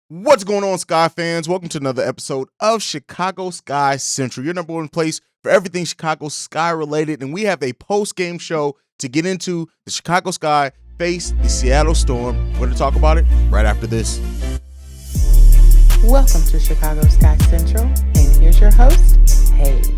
What's going on, Sky fans? Welcome to another episode of Chicago Sky Central, your number one place for everything Chicago Sky related. And we have a post-game show to get into. The Chicago Sky face the Seattle Storm. We're going to talk about it right after this. Welcome to Chicago Sky Central, and here's your host, Haize.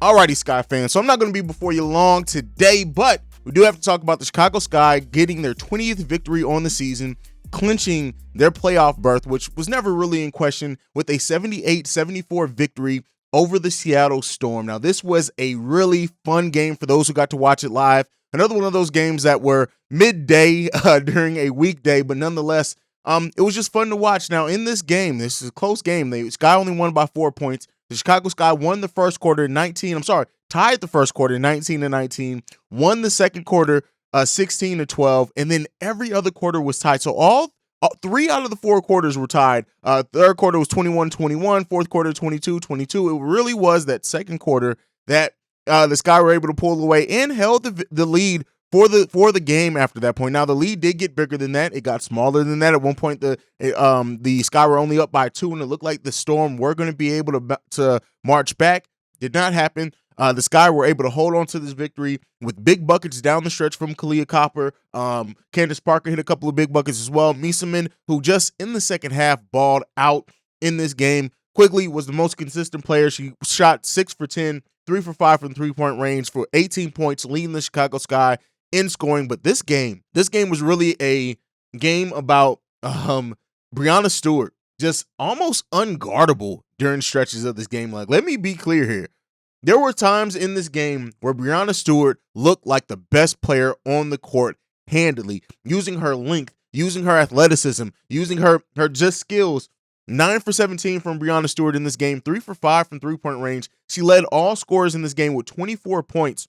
Alrighty, Sky fans. So I'm not going to be before you long today, but we do have to talk about the Chicago Sky getting their 20th victory on the season, clinching their playoff berth, which was never really in question, with a 78-74 victory over the Seattle Storm. Now, this was a really fun game for those who got to watch it live. Another one of those games that were midday during a weekday, but nonetheless, it was just fun to watch. Now, in this game, this is a close game. The Sky only won by 4 points. The Chicago Sky won the first quarter tied the first quarter 19-19, won the second quarter 16-12, and then every other quarter was tied. So all 3 out of the 4 quarters were tied. Third quarter was 21-21, fourth quarter 22-22. It really was that second quarter that the Sky were able to pull away and held the lead for the game after that point. Now, the lead did get bigger than that. It got smaller than that. At one point, the Sky were only up by 2, and it looked like the Storm were going to be able to march back. Did not happen. The Sky were able to hold on to this victory with big buckets down the stretch from Kahleah Copper. Candace Parker hit a couple of big buckets as well. Meesseman, who just in the second half balled out in this game. Quigley was the most consistent player. She shot 6 for 10, 3 for 5 from three-point range for 18 points, leading the Chicago Sky in scoring. But this game was really a game about Breanna Stewart, just almost unguardable during stretches of this game. Like, let me be clear here. There were times in this game where Breanna Stewart looked like the best player on the court handily, using her length, using her athleticism, using her just skills. 9 for 17 from Breanna Stewart in this game, 3 for 5 from three-point range. She led all scorers in this game with 24 points,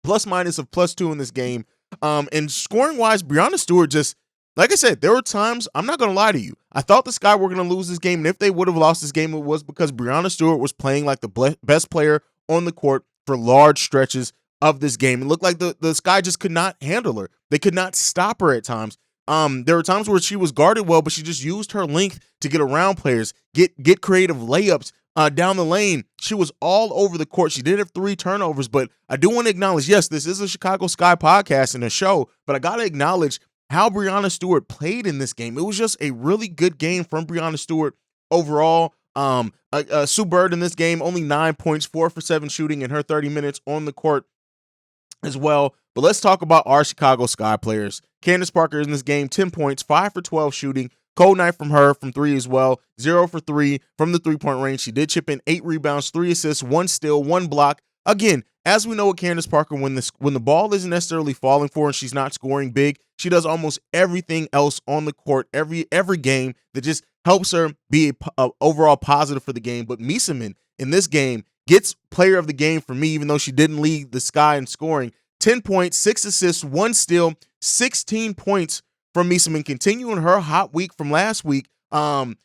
plus minus of +2 in this game. And scoring-wise, Breanna Stewart just, like I said, there were times, I'm not going to lie to you, I thought the Sky were going to lose this game, and if they would have lost this game, it was because Breanna Stewart was playing like the best player on the court for large stretches of this game. It looked like the Sky just could not handle her. They could not stop her at times. There were times where she was guarded well, but she just used her length to get around players, get creative layups down the lane. She was all over the court. She did have 3 turnovers, but I do want to acknowledge, yes, this is a Chicago Sky podcast and a show, but I got to acknowledge how Breanna Stewart played in this game. It was just a really good game from Breanna Stewart overall. Sue Bird in this game, only 9 points, 4 for 7 shooting in her 30 minutes on the court as well. But let's talk about our Chicago Sky players. Candace Parker in this game, 10 points, 5 for 12 shooting. Cold night from her from 3 as well. 0 for 3 from the three-point range. She did chip in 8 rebounds, 3 assists, 1 steal, 1 block. Again, as we know with Candace Parker, when the ball isn't necessarily falling for her and she's not scoring big, she does almost everything else on the court every game that just helps her be a overall positive for the game. But Meesseman in this game gets player of the game for me, even though she didn't lead the Sky in scoring. 10 points, 6 assists, 1 steal, 16 points from Meesseman, continuing her hot week from last week. And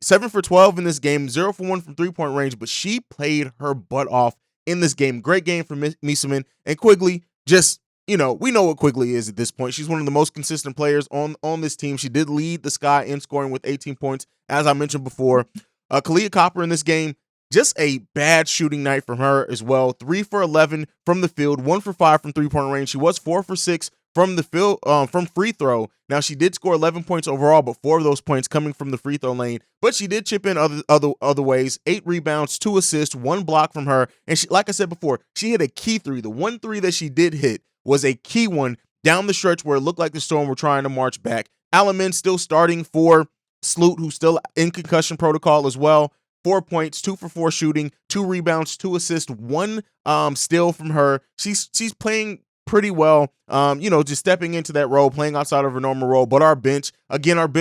7 for 12 in this game, 0 for 1 from three-point range, but she played her butt off in this game. Great game for Meesseman. And Quigley, just, we know what Quigley is at this point. She's one of the most consistent players on this team. She did lead the Sky in scoring with 18 points, as I mentioned before. Kahleah Copper in this game, just a bad shooting night from her as well. 3 for 11 from the field, 1 for 5 from three-point range. She was 4 for 6 from the field, from free throw. Now, she did score 11 points overall, but 4 of those points coming from the free throw lane. But she did chip in other ways. 8 rebounds, 2 assists, 1 block from her. And she, like I said before, she hit a key 3. The 1 3 that she did hit was a key one down the stretch where it looked like the Storm were trying to march back. Alamin still starting for Sloot, who's still in concussion protocol as well. 4 points, 2 for 4 shooting, 2 rebounds, 2 assists, 1 steal from her. She's playing pretty well, just stepping into that role, playing outside of her normal role. But our bench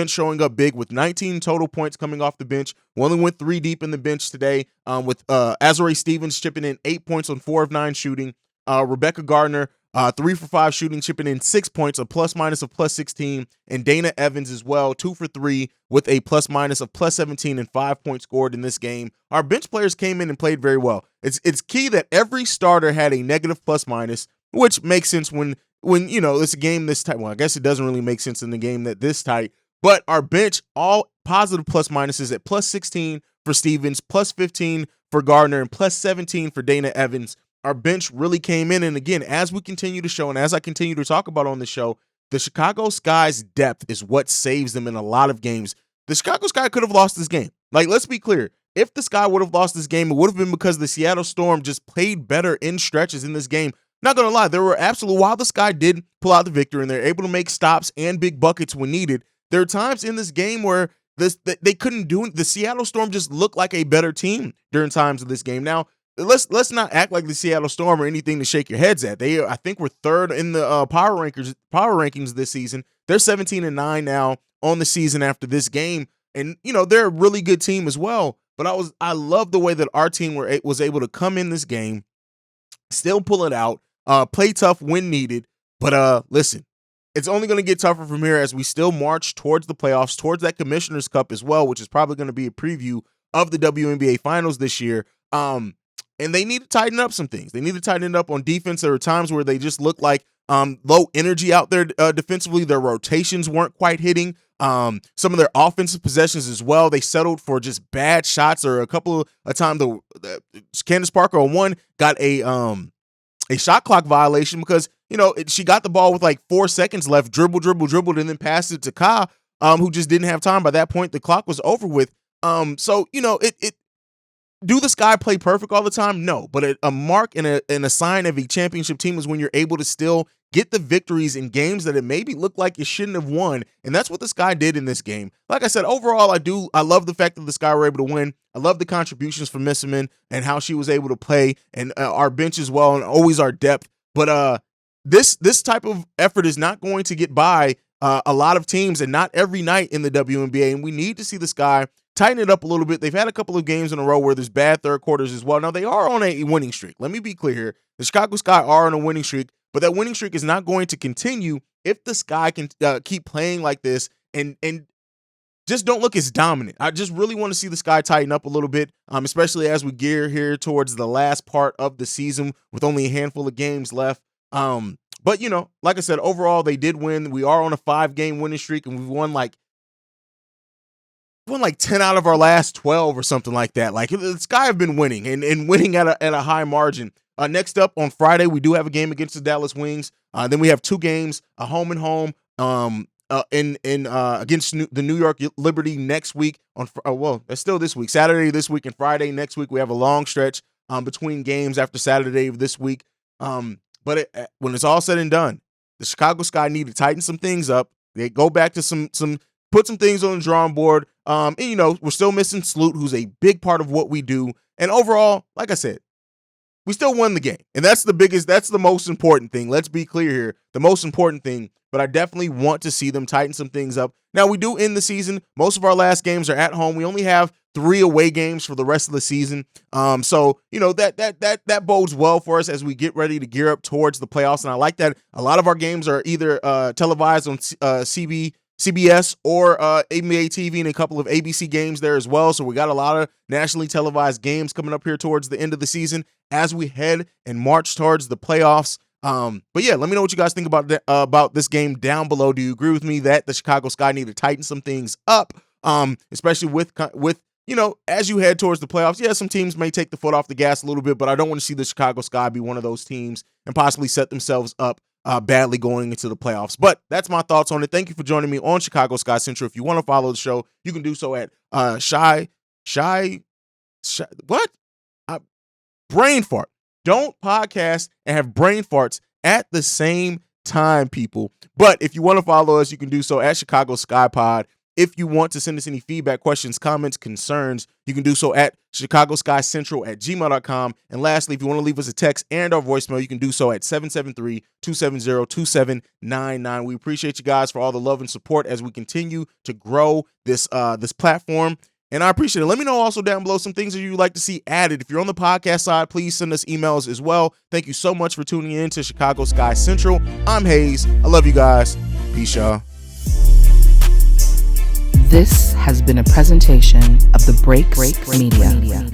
showing up big with 19 total points coming off the bench. We only went 3 deep in the bench today, with Azurá Stevens chipping in 8 points on 4 of 9 shooting. Rebecca Gardner, 3 for 5 shooting, chipping in 6 points, a plus minus of +16. And Dana Evans as well, 2 for 3 with a plus minus of +17 and 5 points scored in this game. Our bench players came in and played very well. It's key that every starter had a negative plus minus, which makes sense when it's a game this tight. Well, I guess it doesn't really make sense in the game that this tight, But our bench, all positive plus minuses at plus 16 for Stevens, plus 15 for Gardner, and plus 17 for Dana Evans. Our bench really came in. And again, as we continue to show and as I continue to talk about on the show, the Chicago Sky's depth is what saves them in a lot of games. The Chicago Sky could have lost this game. Like, let's be clear. If the Sky would have lost this game, it would have been because the Seattle Storm just played better in stretches in this game. Not going to lie, there were absolute, while the Sky did pull out the victory and they're able to make stops and big buckets when needed, there are times in this game where they couldn't do it. The Seattle Storm just looked like a better team during times of this game. Now, let's not act like the Seattle Storm or anything to shake your heads at. They, I think, were third in the power rankings this season. They're 17-9 now on the season after this game, and they're a really good team as well. But I love the way that our team was able to come in this game, still pull it out, play tough when needed. But listen, it's only going to get tougher from here as we still march towards the playoffs, towards that Commissioner's Cup as well, which is probably going to be a preview of the WNBA Finals this year. And they need to tighten up some things. They need to tighten it up on defense. There were times where they just looked like low energy out there defensively. Their rotations weren't quite hitting. Some of their offensive possessions as well, they settled for just bad shots, or a couple of times Candace Parker on one got a shot clock violation because she got the ball with like 4 seconds left, dribbled, and then passed it to Ka, who just didn't have time. By that point, the clock was over with. So do the Sky play perfect all the time? No, but a mark and a sign of a championship team is when you're able to still get the victories in games that it maybe looked like you shouldn't have won, and that's what the Sky did in this game. Like I said, overall, I love the fact that the Sky were able to win. I love the contributions from Meesseman and how she was able to play, and our bench as well, and always our depth. But this type of effort is not going to get by a lot of teams, and not every night in the WNBA, and we need to see the Sky tighten it up a little bit. They've had a couple of games in a row where there's bad third quarters as well. Now, they are on a winning streak. Let me be clear here. The Chicago Sky are on a winning streak, but that winning streak is not going to continue if the Sky can keep playing like this and just don't look as dominant. I just really want to see the Sky tighten up a little bit, especially as we gear here towards the last part of the season with only a handful of games left. But, like I said, overall, they did win. We are on a 5-game winning streak, and we've won like 10 out of our last 12 or something like that. Like, the Sky have been winning and winning at a high margin. Next up on Friday, we do have a game against the Dallas Wings. Then we have 2 games, a home and home, against the New York Liberty next week. That's still this week. Saturday this week and Friday next week. We have a long stretch between games after Saturday of this week. But when it's all said and done, the Chicago Sky need to tighten some things up. They go back to put some things on the drawing board. And we're still missing Sloot, who's a big part of what we do. And overall, like I said, we still won the game. And that's the most important thing. Let's be clear here. The most important thing. But I definitely want to see them tighten some things up. Now, we do end the season. Most of our last games are at home. We only have 3 away games for the rest of the season. So that bodes well for us as we get ready to gear up towards the playoffs. And I like that a lot of our games are either televised on CBS or NBA TV, and a couple of ABC games there as well. So we got a lot of nationally televised games coming up here towards the end of the season as we head and march towards the playoffs. But yeah, let me know what you guys think about this game down below. Do you agree with me that the Chicago Sky need to tighten some things up, especially with as you head towards the playoffs? Yeah, some teams may take the foot off the gas a little bit, but I don't want to see the Chicago Sky be one of those teams and possibly set themselves up badly going into the playoffs. But that's my thoughts on it. Thank you for joining me on Chicago Sky Central. If you want to follow the show, you can do so at brain fart. Don't podcast and have brain farts at the same time, people. But if you want to follow us, you can do so at Chicago Sky Pod. If you want to send us any feedback, questions, comments, concerns, you can do so at ChicagoSkyCentral@gmail.com. And lastly, if you want to leave us a text and our voicemail, you can do so at 773-270-2799. We appreciate you guys for all the love and support as we continue to grow this platform. And I appreciate it. Let me know also down below some things that you'd like to see added. If you're on the podcast side, please send us emails as well. Thank you so much for tuning in to Chicago Sky Central. I'm Haize. I love you guys. Peace, y'all. This has been a presentation of the Break Media.